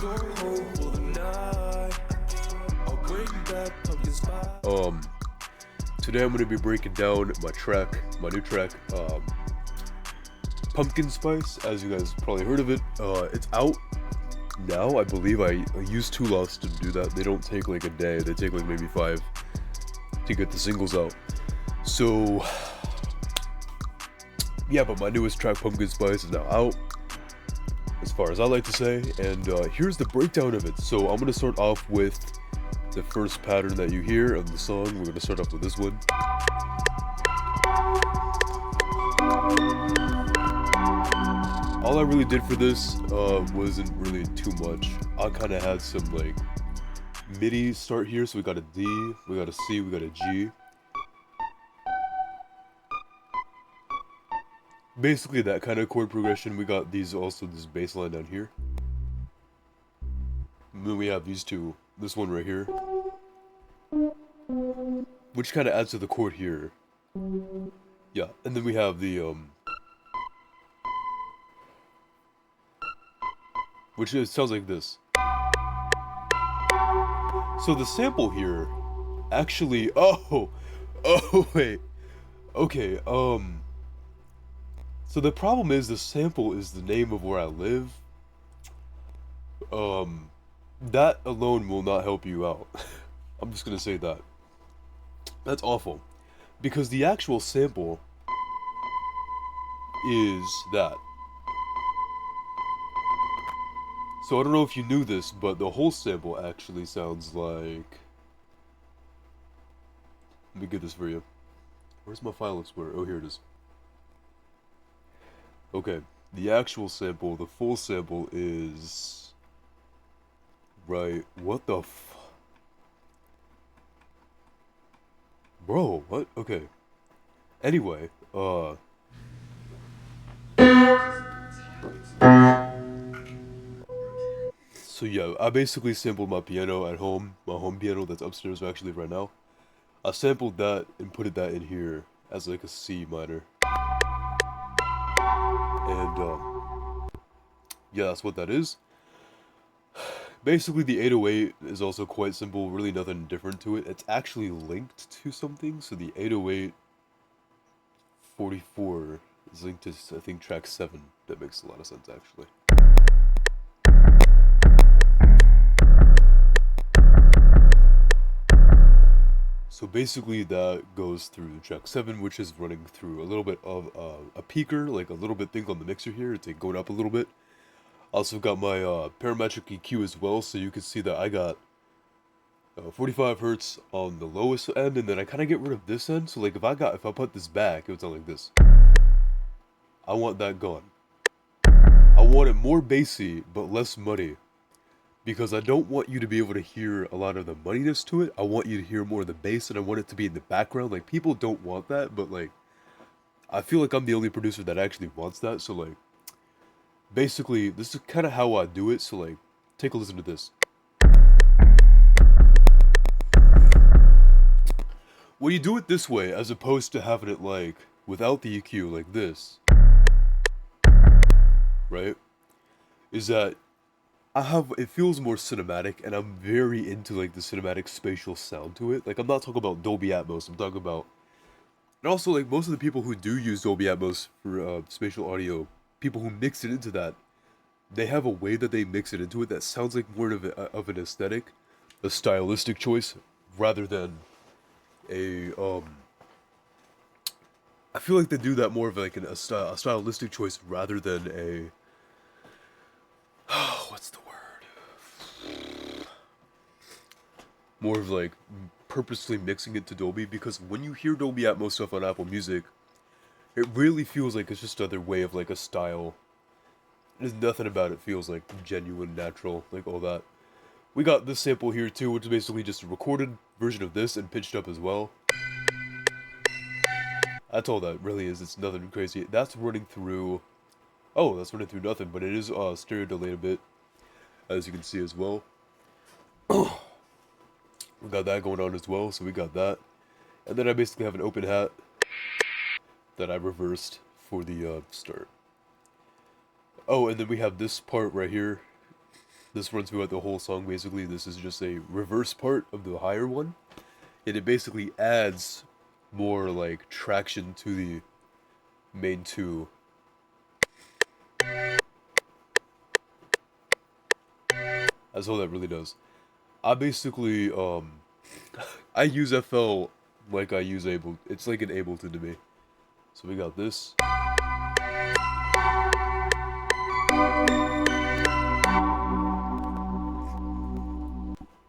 Today I'm going to be breaking down my new track, Pumpkin Spice. As you guys probably heard of it, it's out now. I believe I used 2 lots to do that. They don't take like a day. They take like maybe 5 to get the singles out. So yeah, but my newest track, Pumpkin Spice, is now out, as far as I like to say, and here's the breakdown of it. So I'm gonna start off with the first pattern that you hear of the song. We're gonna start off with this one. All I really did for this wasn't really too much. I kind of had some like MIDI start here. So we got a D, we got a C, we got a G. Basically that kind of chord progression. We got this bass line down here. And then we have these two. This one right here, which kind of adds to the chord here. Yeah, and then we have the which sounds like this. So the sample here, actually, oh wait, okay, so the problem is the sample is the name of where I live. That alone will not help you out. I'm just gonna say that. That's awful. Because the actual sample is that. So I don't know if you knew this, but the whole sample actually sounds like... Let me get this for you. Where's my file explorer? Oh, here it is. Okay, the actual sample, the full sample is... Right, what the f... Bro, what? Okay. Anyway, so yeah, I basically sampled my piano at home, my home piano that's upstairs actually right now. I sampled that and put that in here as like a C minor. And, yeah, that's what that is. Basically, the 808 is also quite simple, really nothing different to it. It's actually linked to something, so the 808 44 is linked to, I think, track 7. That makes a lot of sense, actually. So basically, that goes through track 7, which is running through a little bit of a peaker, like a little bit thing on the mixer here. It's like going up a little bit. Also got my parametric EQ as well, so you can see that I got 45 hertz on the lowest end, and then I kind of get rid of this end. So like if I put this back, it would sound like this. I want that gone. I want it more bassy but less muddy, because I don't want you to be able to hear a lot of the muddiness to it. I want you to hear more of the bass, and I want it to be in the background. Like people don't want that, but like I feel like I'm the only producer that actually wants that. So like. Basically, this is kind of how I do it, so like, take a listen to this. When you do it this way, as opposed to having it like, without the EQ, like this, right, is that it feels more cinematic, and I'm very into like the cinematic spatial sound to it. Like, I'm not talking about Dolby Atmos, I'm talking about, and also like, most of the people who do use Dolby Atmos for spatial audio, people who mix it into that, they have a way that they mix it into it that sounds like more of an aesthetic, a stylistic choice, rather than a I feel like they do that more of like a stylistic choice rather than a what's the word? More of like purposely mixing it to Dolby, because when you hear Dolby Atmos stuff on Apple Music, it really feels like it's just another way of like a style. There's nothing about it feels like genuine, natural, like all that. We got this sample here too, which is basically just a recorded version of this and pitched up as well. That's all that really is. It's nothing crazy. That's running through... Oh, that's running through nothing, but it is stereo delayed a bit, as you can see as well. We got that going on as well, so we got that. And then I basically have an open hat that I reversed for the start. Oh, and then we have this part right here. This runs throughout the whole song basically. This is just a reverse part of the higher one. And it basically adds more like traction to the main two. That's all that really does. I basically I use FL like I use Ableton. It's like an Ableton to me. So we got this.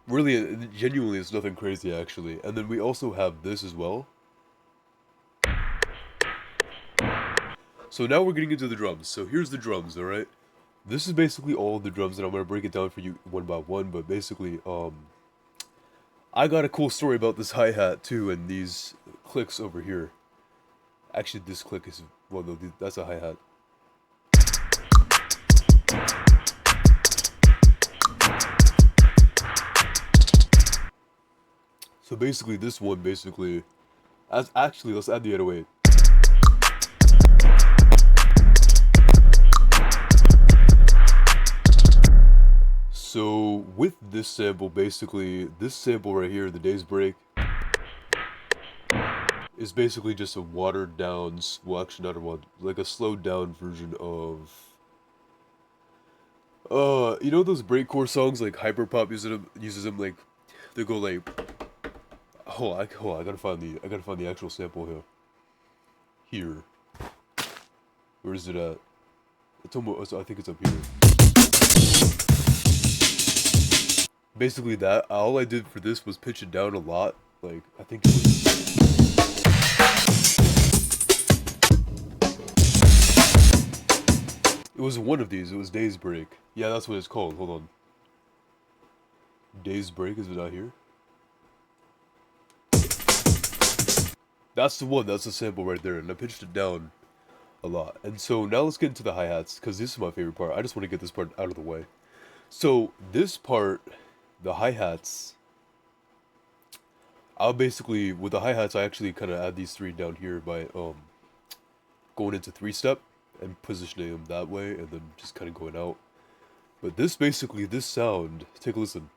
Really, genuinely, it's nothing crazy actually. And then we also have this as well. So now we're getting into the drums. So here's the drums, alright? This is basically all the drums, and I'm gonna break it down for you one by one, but basically, I got a cool story about this hi-hat too, and these clicks over here. Actually, this click is, well, no, that's a hi-hat. So basically, this one, actually, let's add the 808. So with this sample, basically, this sample right here, the Day's Break, is basically just a watered down, well, actually not a watered, like a slowed down version of, you know those breakcore songs like Hyperpop uses them like, they go like, hold on, I gotta find the actual sample here. Here. Where is it at? It's almost, I think it's up here. Basically that, all I did for this was pitch it down a lot, like, I think it was... It was one of these, it was Day's Break. Yeah, that's what it's called, hold on. Day's Break, is it not here? That's the one, that's the sample right there, and I pitched it down a lot. And so now let's get into the hi-hats, because this is my favorite part. I just want to get this part out of the way. So this part, the hi-hats, I'll basically, with the hi-hats, I actually kind of add these three down here by going into three-step and positioning them that way, and then just kind of going out. But this basically, this sound, take a listen.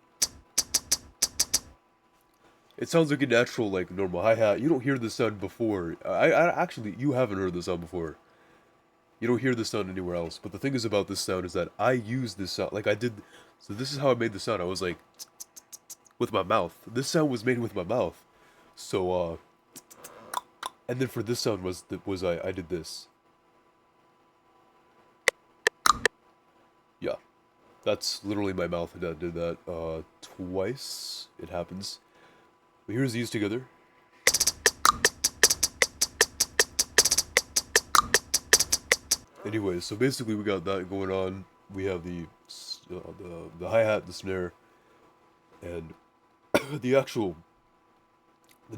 It sounds like a natural, like, normal hi-hat. You don't hear this sound before. I actually, you haven't heard this sound before. You don't hear this sound anywhere else. But the thing is about this sound is that I use this sound, like I did, so this is how I made the sound. I was like, with my mouth. This sound was made with my mouth. So, and then for this sound I did this. Yeah. That's literally my mouth that did that, twice. It happens. But here's these together. Anyways, so basically we got that going on. We have the hi-hat, the snare, and the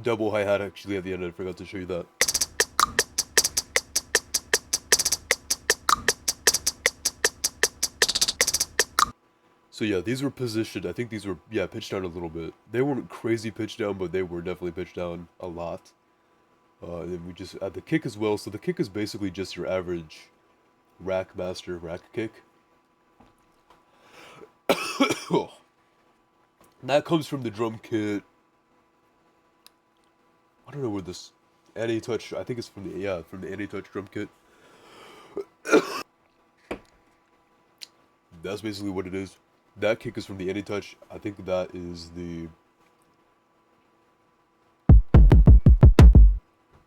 double hi-hat actually at the end. I forgot to show you that. So yeah, these were positioned, I think these were, yeah, pitched down a little bit. They weren't crazy pitched down, but they were definitely pitched down a lot. And then we just add the kick as well. So the kick is basically just your average rack master rack kick. That comes from the drum kit. I don't know where this Anti-Touch, I think it's from the Anti-Touch drum kit. That's basically what it is. That kick is from the Anti-Touch. I think that is the...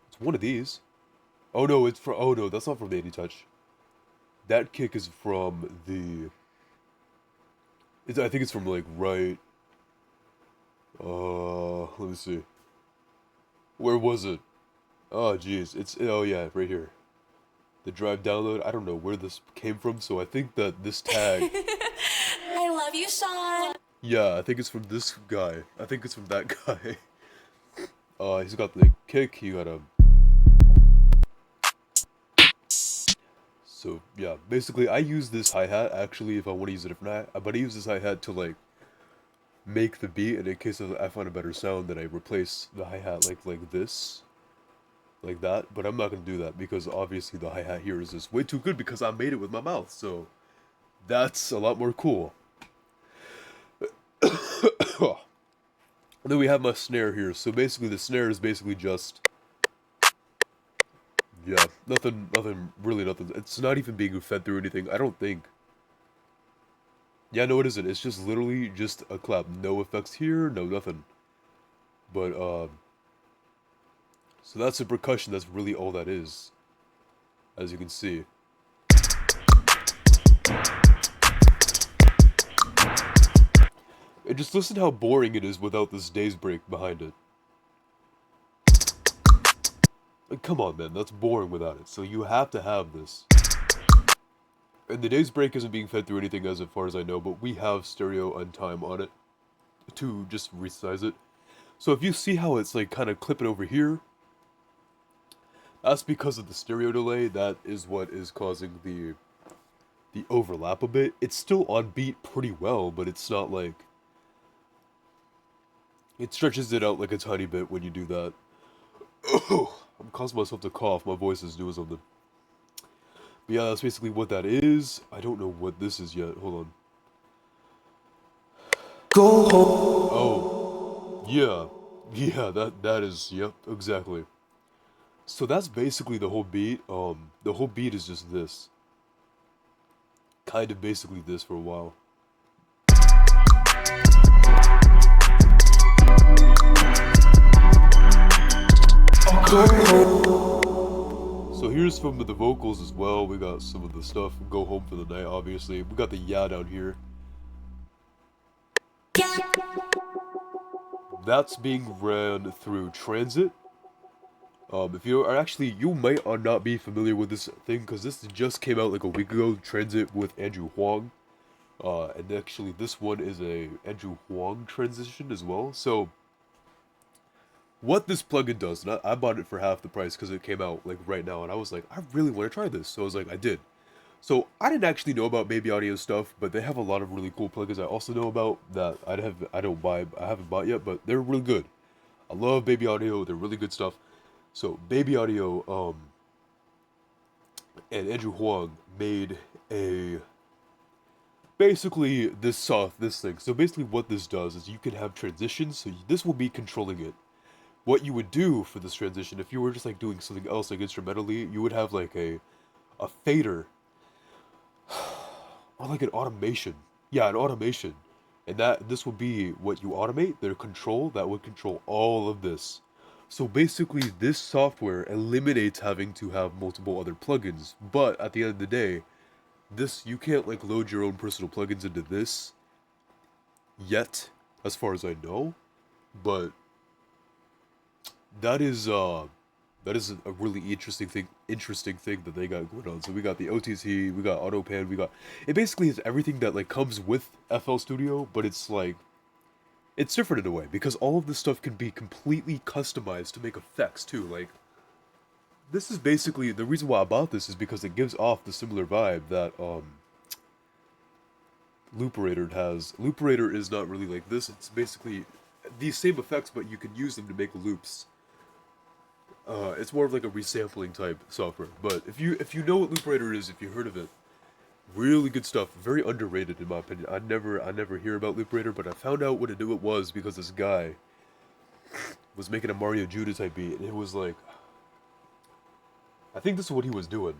It's one of these. Oh no, oh no, that's not from the Anti-Touch. That kick is from the... I think it's from like right... let me see. Where was it? Oh jeez, oh yeah, right here. The drive download, I don't know where this came from, so I think that this tag... I love you, Sean. Yeah, I think it's from this guy. I think it's from that guy. He's got the kick, he got a... So, yeah, basically, I use this hi-hat, actually, if I want to use a different hat, but I use this hi-hat to, like, make the beat, and in case I find a better sound, then I replace the hi-hat like this. Like that, but I'm not going to do that, because obviously the hi-hat here is just way too good, because I made it with my mouth, so... That's a lot more cool. And then we have my snare here. So basically the snare is basically just, yeah, really nothing. It's not even being fed through anything, I don't think. Yeah, no, it isn't. It's just literally just a clap. No effects here, no nothing. But, so that's the percussion. That's really all that is, as you can see. And just listen how boring it is without this days break behind it. Like, come on, man, that's boring without it. So you have to have this. And the days break isn't being fed through anything as far as I know, but we have stereo and time on it to just resize it. So if you see how it's like kind of clipping over here, that's because of the stereo delay. That is what is causing the overlap a bit. It's still on beat pretty well, but it's not like, it stretches it out like a tiny bit when you do that. I'm causing myself to cough. My voice is doing something. But yeah, that's basically what that is. I don't know what this is yet. Hold on. Go home. Oh, yeah, yeah. That is. Yep, exactly. So that's basically the whole beat. The whole beat is just this. Kind of basically this for a while. So here's some of the vocals as well. We got some of the stuff. Go home for the night, obviously. We got the yeah down here. That's being ran through Transit. If you are actually, you might not be familiar with this thing because this just came out like a week ago. Transit with Andrew Huang. And actually this one is a Andrew Huang transition as well. So what this plugin does, and I bought it for half the price because it came out like right now, and I was like, I really want to try this. So I was like, I did. So I didn't actually know about Baby Audio stuff, but they have a lot of really cool plugins I also know about that I haven't bought yet, but they're really good. I love Baby Audio, they're really good stuff. So Baby Audio, and Andrew Huang made a basically this thing. So basically what this does is you can have transitions, so this will be controlling it. What you would do for this transition, if you were just like doing something else like instrumentally, you would have like a fader or like an automation. Yeah, an automation. And this would be what you automate, their control, that would control all of this. So basically this software eliminates having to have multiple other plugins, but at the end of the day, this you can't like load your own personal plugins into this yet, as far as I know. But that is a really interesting thing that they got going on. So we got the OTC, we got AutoPan, we got it basically is everything that like comes with FL Studio, but it's like it's different in a way because all of this stuff can be completely customized to make effects too. Like this is basically the reason why I bought this is because it gives off the similar vibe that Looperator has. Looperator is not really like this. It's basically these same effects, but you can use them to make loops. It's more of like a resampling type software. But if you know what Looperator is, if you heard of it, really good stuff. Very underrated in my opinion. I never hear about Looperator, but I found out what it was because this guy was making a Mario Judah type beat, and it was like, I think this is what he was doing.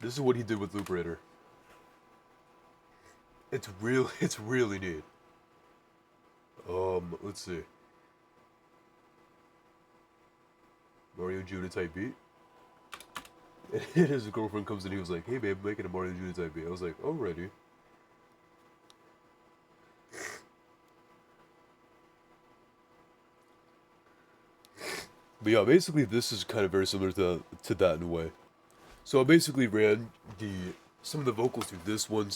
This is what he did with Looperator. It's really neat. Let's see. Mario Judah type beat. And his girlfriend comes in, he was like, hey babe, I'm making a Mario Judah type beat. I was like, alrighty. But yeah, basically this is kind of very similar to that in a way. So I basically ran some of the vocals through this one,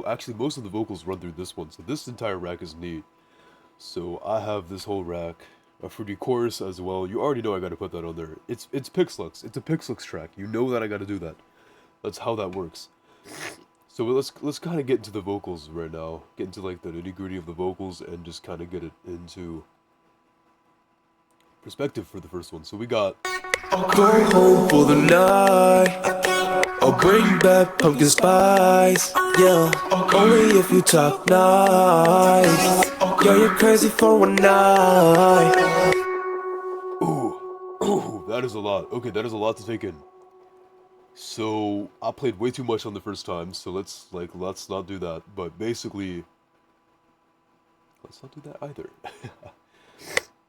actually most of the vocals run through this one, so this entire rack is neat. So I have this whole rack, a Fruity Chorus as well. You already know I gotta put that on there. It's Pixlux. It's a Pixlux track. You know that I gotta do that. That's how that works. So let's kind of get into the vocals right now. Get into like the nitty-gritty of the vocals and just kind of get it into perspective for the first one. So we got I'll go home for the night. Or bring back pumpkin spice, yeah. Only if you talk nice. Girl, you're crazy for one night. Ooh, ooh, that is a lot. Okay, that is a lot to take in. So I played way too much on the first time, so let's not do that. But basically, let's not do that either.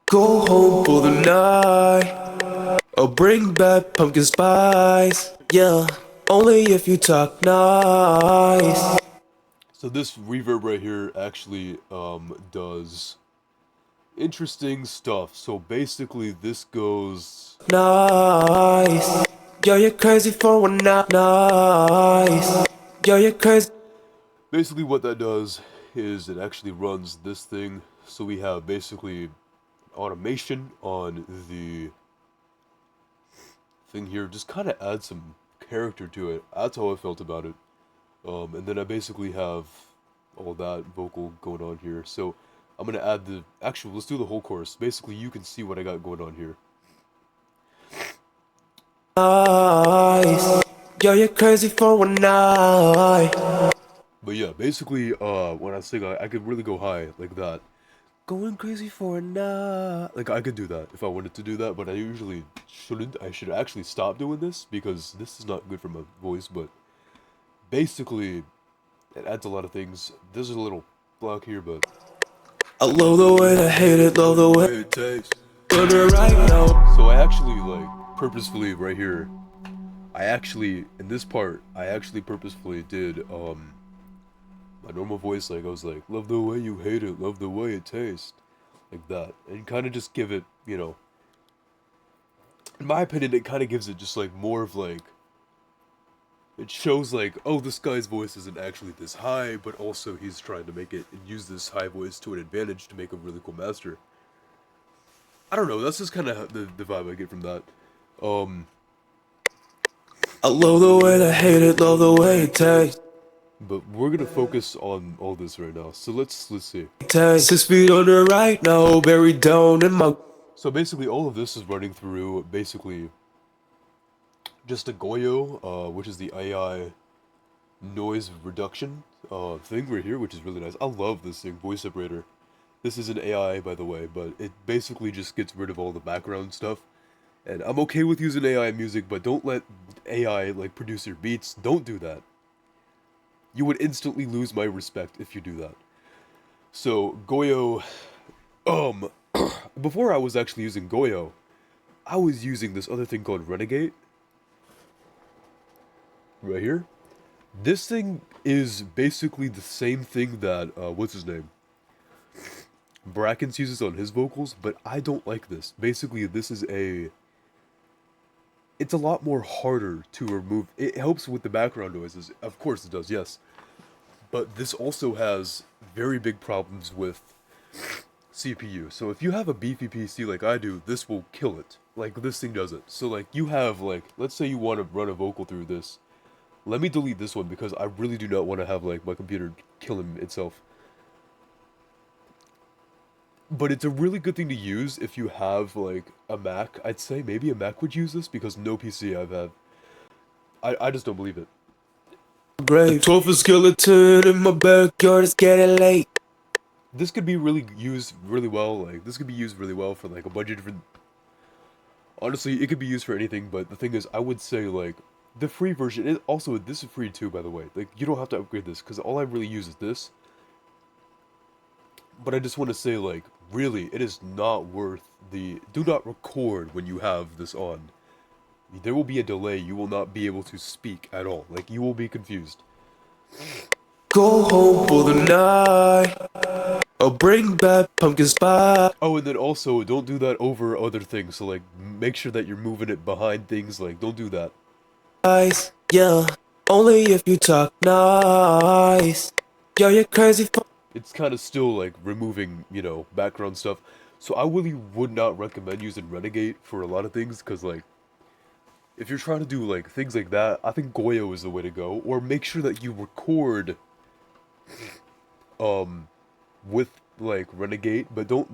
Go home for the night. Or bring back pumpkin spice, yeah. Only if you talk nice. So this reverb right here actually does interesting stuff. So basically, this goes. Nice. Girl, you're crazy for one night. Nice. Girl, you're crazy. Basically, what that does is it actually runs this thing. So we have basically automation on the thing here. Just kind of add some character to it. That's how I felt about it. And then I basically have all that vocal going on here. So I'm gonna add the actual. Let's do the whole chorus. Basically, you can see what I got going on here. Nice. Girl, you're crazy for one night. But yeah, basically, when I sing, I could really go high like that. Going crazy for a night. Like I could do that if I wanted to do that, but I usually shouldn't. I should actually stop doing this because this is not good for my voice. But basically, it adds a lot of things. There's a little block here, but I love the way I hate it, love the way it takes. Put it right now. So I actually like purposefully right here. I actually in this part I actually purposefully did my normal voice, like I was like, love the way you hate it, love the way it tastes, like that, and kind of just give it, in my opinion, it kind of gives it just like more of like, it shows like, oh, this guy's voice isn't actually this high, but also he's trying to make it and use this high voice to an advantage to make a really cool master. I don't know, that's just kind of the vibe I get from that. I love the way I hate it, love the way it tastes. But we're gonna focus on all this right now. So let's see. 6 feet under right now, buried down in my. So basically, all of this is running through basically just a Goyo, which is the AI noise reduction thing right here, which is really nice. I love this thing, voice separator. This is an AI, by the way, but it basically just gets rid of all the background stuff. And I'm okay with using AI music, but don't let AI like produce your beats. Don't do that. You would instantly lose my respect if you do that. So Goyo, um, before I was actually using Goyo, I was using this other thing called Renegade. Right here. This thing is basically the same thing that, what's his name? Brackens uses on his vocals, but I don't like this. Basically, this is it's a lot more harder to remove. It helps with the background noises. Of course it does, yes. But this also has very big problems with CPU. So if you have a beefy PC like I do, this will kill it. Like this thing does it. So like you have like, let's say you want to run a vocal through this. Let me delete this one because I really do not want to have like my computer killing itself. But it's a really good thing to use if you have like a Mac. I'd say maybe a Mac would use this because no PC I've had. I just don't believe it. Grave. 12 skeleton in my backyard, it's getting late. This could be really used really well. Like this could be used really well for like a bunch of different. Honestly, it could be used for anything. But the thing is, I would say like the free version. Also, this is free too, by the way. Like you don't have to upgrade this because all I really use is this. But I just want to say like really, it is not worth the. Do not record when you have this on. There will be a delay. You will not be able to speak at all. Like you will be confused. Go home for the night. Or bring back pumpkin spice. Oh, and then also don't do that over other things. So like make sure that you're moving it behind things. Like don't do that. Yeah, only if you talk nice. Yo, you're crazy for. It's kind of still like removing, background stuff. So I really would not recommend using Renegade for a lot of things because like if you're trying to do like things like that, I think Goyo is the way to go. Or make sure that you record with like Renegade, but don't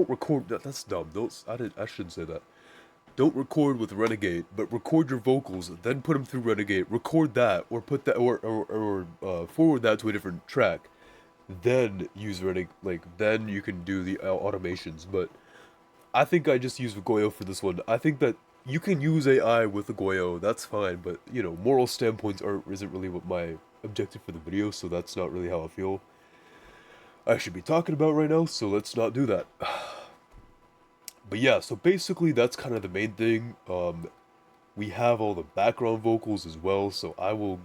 record. That's dumb. I shouldn't say that. don't record with Renegade, but record your vocals, then put them through Renegade, record that, or put that, or forward that to a different track, then use Renegade, like, then you can do the automations, but I think I just use Goyo for this one. I think that you can use AI with the Goyo, that's fine, but, you know, moral standpoints isn't really what my objective for the video, so that's not really how I feel I should be talking about right now, so let's not do that. But yeah, so basically that's kind of the main thing. We have all the background vocals as well, so I will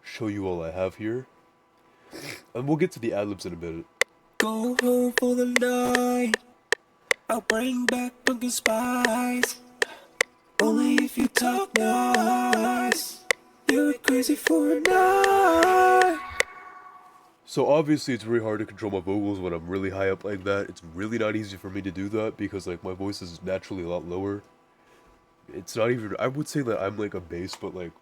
show you all I have here. And we'll get to the ad-libs in a minute. Go home for the night. I'll bring back pumpkin spice. Only if you talk nice. You're crazy for a night. So obviously it's really hard to control my vocals when I'm really high up like that. It's really not easy for me to do that because like my voice is naturally a lot lower. It's not even, I would say that I'm like a bass, but like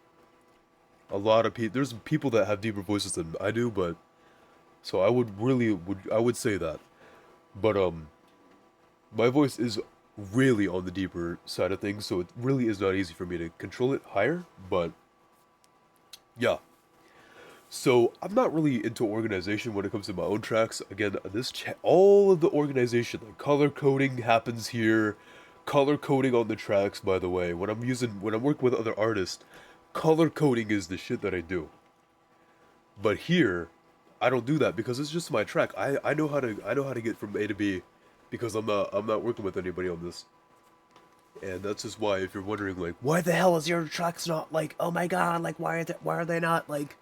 a lot of people, there's people that have deeper voices than I do, but so I would say that. But my voice is really on the deeper side of things, so it really is not easy for me to control it higher, but yeah. So I'm not really into organization when it comes to my own tracks. Again, all of the organization, like color coding happens here. Color coding on the tracks, by the way, when I'm working with other artists, color coding is the shit that I do. But here, I don't do that because it's just my track. I know how to get from A to B because I'm not working with anybody on this. And that's just why, if you're wondering like why the hell is your tracks not like, oh my god, like why are they not like,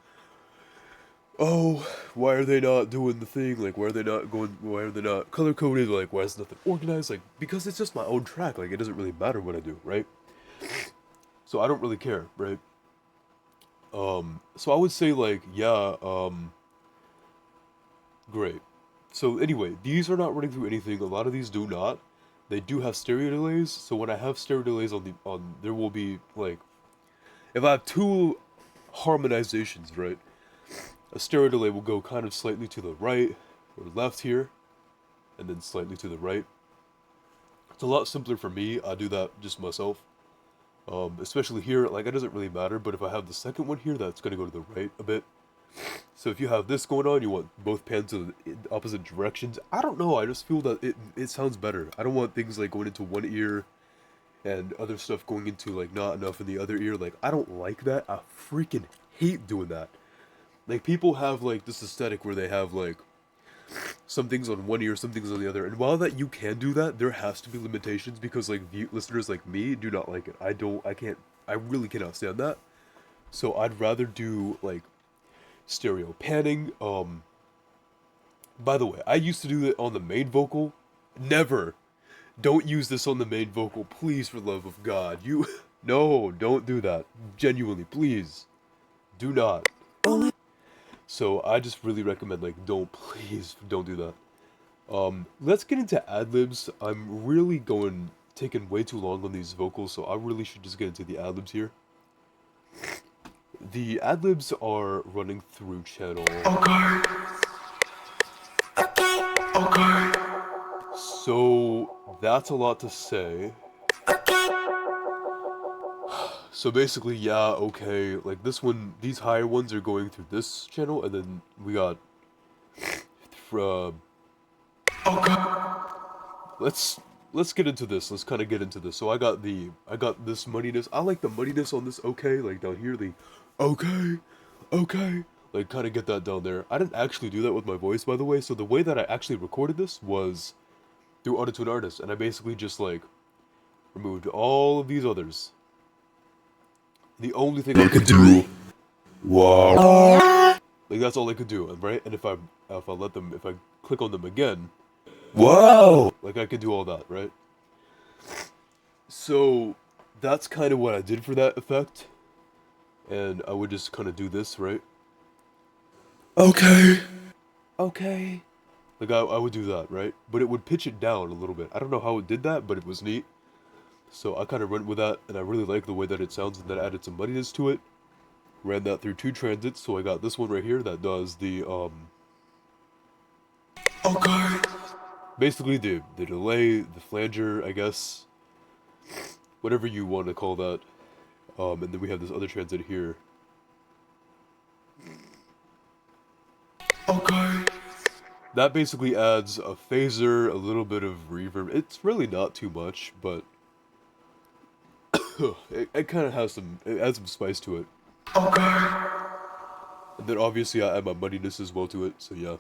oh, why are they not doing the thing? Like, why are they not color coded? Like, why is nothing organized? Like, because it's just my own track. Like, it doesn't really matter what I do, right? So I don't really care, right? So I would say, like, yeah, great. So anyway, these are not running through anything. A lot of these do not. They do have stereo delays. So when I have stereo delays there will be, like, if I have two harmonizations, right? A stereo delay will go kind of slightly to the right or left here, and then slightly to the right. It's a lot simpler for me. I do that just myself. Especially here, like, it doesn't really matter, but if I have the second one here, that's going to go to the right a bit. So if you have this going on, you want both pans to the opposite directions. I don't know, I just feel that it sounds better. I don't want things, like, going into one ear and other stuff going into, like, not enough in the other ear. Like, I don't like that. I freaking hate doing that. Like, people have, like, this aesthetic where they have, like, some things on one ear, some things on the other. And while that you can do that, there has to be limitations because, like, listeners like me do not like it. I really cannot stand that. So I'd rather do, like, stereo panning. By the way, I used to do it on the main vocal. Never. Don't use this on the main vocal, please, for the love of God. No, don't do that. Genuinely, please. Do not. So I just really recommend, like, please don't do that. Let's get into ad-libs. I'm really taking way too long on these vocals, so I really should just get into the ad-libs here. The ad-libs are running through channel. Okay. Okay. So that's a lot to say. So basically, yeah, okay, like this one, these higher ones are going through this channel, and then we got, Okay. let's get into this, let's kind of get into this. So I got this muddiness, I like the muddiness on this, okay, like down here, the, okay, like kind of get that down there. I didn't actually do that with my voice, by the way, so the way that I actually recorded this was through Auto-Tune Artist, and I basically just, like, removed all of these others. The only thing I could do, wow, like that's all I could do, right? And if I click on them again, Whoa. like I could do all that, right? So that's kind of what I did for that effect, and I would just kind of do this, right? Okay. Like I would do that, right? But it would pitch it down a little bit. I don't know how it did that, but it was neat. So I kind of went with that, and I really like the way that it sounds, and then added some muddiness to it. Ran that through two transits, so I got this one right here that does the, Okay. basically the delay, the flanger, I guess. whatever you want to call that. And then we have this other transit here. Okay. That basically adds a phaser, a little bit of reverb. It's really not too much, but it kind of has it adds some spice to it. Okay. And then obviously I add my muddiness as well to it, so yeah.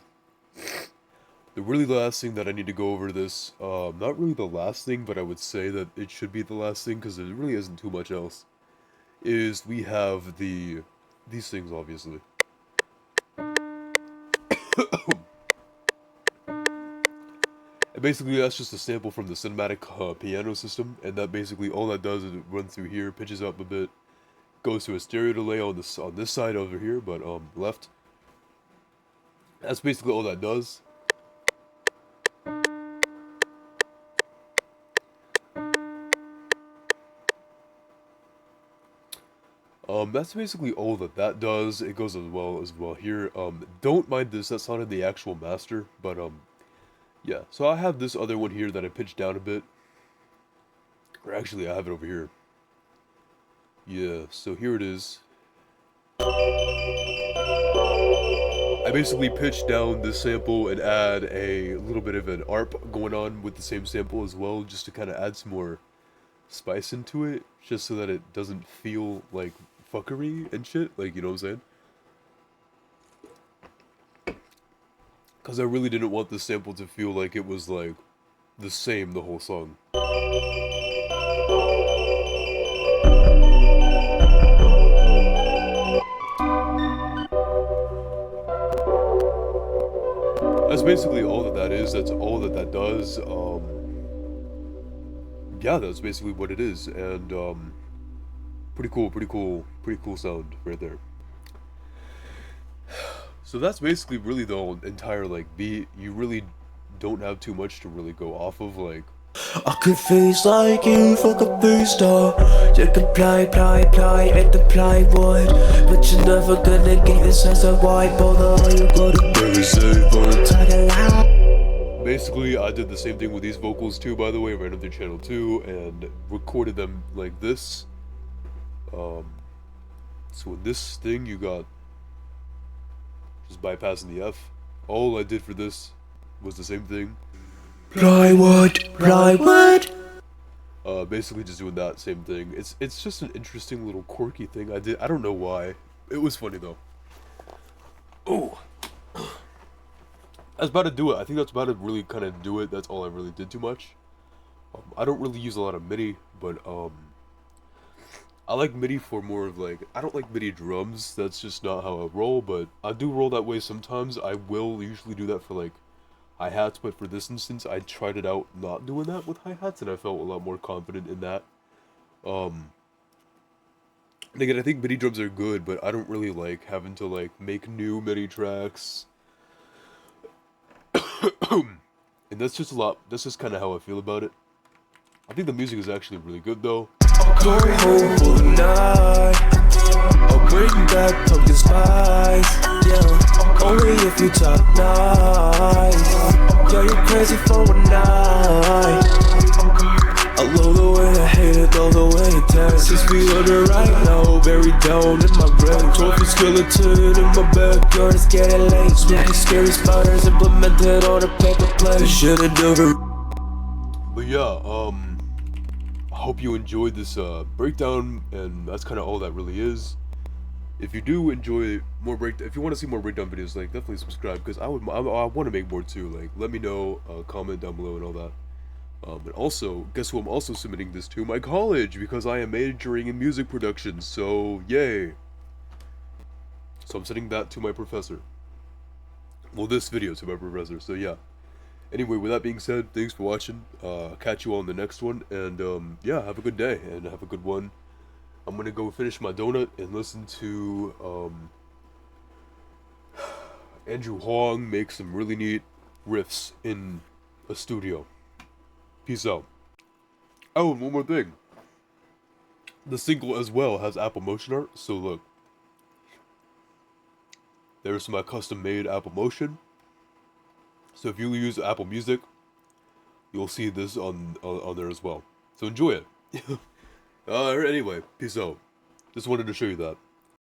The really last thing that I need to go over this, not really the last thing, but I would say that it should be the last thing, because there really isn't too much else, is we have these things, obviously. And basically that's just a sample from the cinematic piano system, and that basically all that does is it runs through here, pitches up a bit, goes to a stereo delay on this side over here, but left. That's basically all that does. That's basically all that does. It goes as well here. Don't mind this, that's not in the actual master, but yeah. So I have this other one here that I pitched down a bit. Or actually, I have it over here. Yeah, so here it is. I basically pitched down this sample and add a little bit of an ARP going on with the same sample as well, just to kind of add some more spice into it, just so that it doesn't feel like fuckery and shit, like, you know what I'm saying? Because I really didn't want the sample to feel like it was like the same the whole song. That's basically all that is. That's all that does. Yeah, that's basically what it is, and pretty cool sound right there. So that's basically really the entire like beat. You really don't have too much to really go off of, like. I could face like you, fuck a booster. You can play at the plywood, but you're never gonna get this as a whiteboard. All you gotta do is say for the title out. Basically, I did the same thing with these vocals too, by the way, right on their channel too, and recorded them like this. So in this thing, you got just bypassing the F. All I did for this was the same thing. Plywood. Basically just doing that same thing. It's just an interesting little quirky thing I did. I don't know why. It was funny though. Oh. That's about to do it. I think that's about to really kind of do it. That's all I really did too much. I don't really use a lot of MIDI, but I like MIDI for more of like, I don't like MIDI drums. That's just not how I roll, but I do roll that way sometimes. I will usually do that for like hi-hats, but for this instance, I tried it out not doing that with hi-hats, and I felt a lot more confident in that. And again, I think MIDI drums are good, but I don't really like having to like make new MIDI tracks. And that's just kind of how I feel about it. I think the music is actually really good though. Go home for the night. I'll bring back pumpkin spice. Yeah, only if you talk nice. Yo, you're crazy for a night. I love the way I hate it, love the way it tastes. 6 feet under right now, buried down in my brain. Trophy skeleton in my backyard, it's getting late. Smoking scary spiders implemented on a paper plate. This shit I never. But yeah, I hope you enjoyed this breakdown, and that's kind of all that really is. If you do enjoy more if you want to see more breakdown videos, like, definitely subscribe, because I want to make more too. Like, let me know, comment down below and all that. And also, guess who I'm also submitting this to? My college, because I am majoring in music production, so yay. So I'm sending that to my professor. Well, this video to my professor, so yeah. Anyway, with that being said, thanks for watching. Catch you all in the next one, and yeah, have a good day, and have a good one. I'm gonna go finish my donut and listen to Andrew Huang make some really neat riffs in a studio. Peace out. Oh, and one more thing. The single as well has Apple Motion art, so look. There's my custom-made Apple Motion. So if you use Apple Music, you'll see this on there as well. So enjoy it. Anyway, peace out. Just wanted to show you that.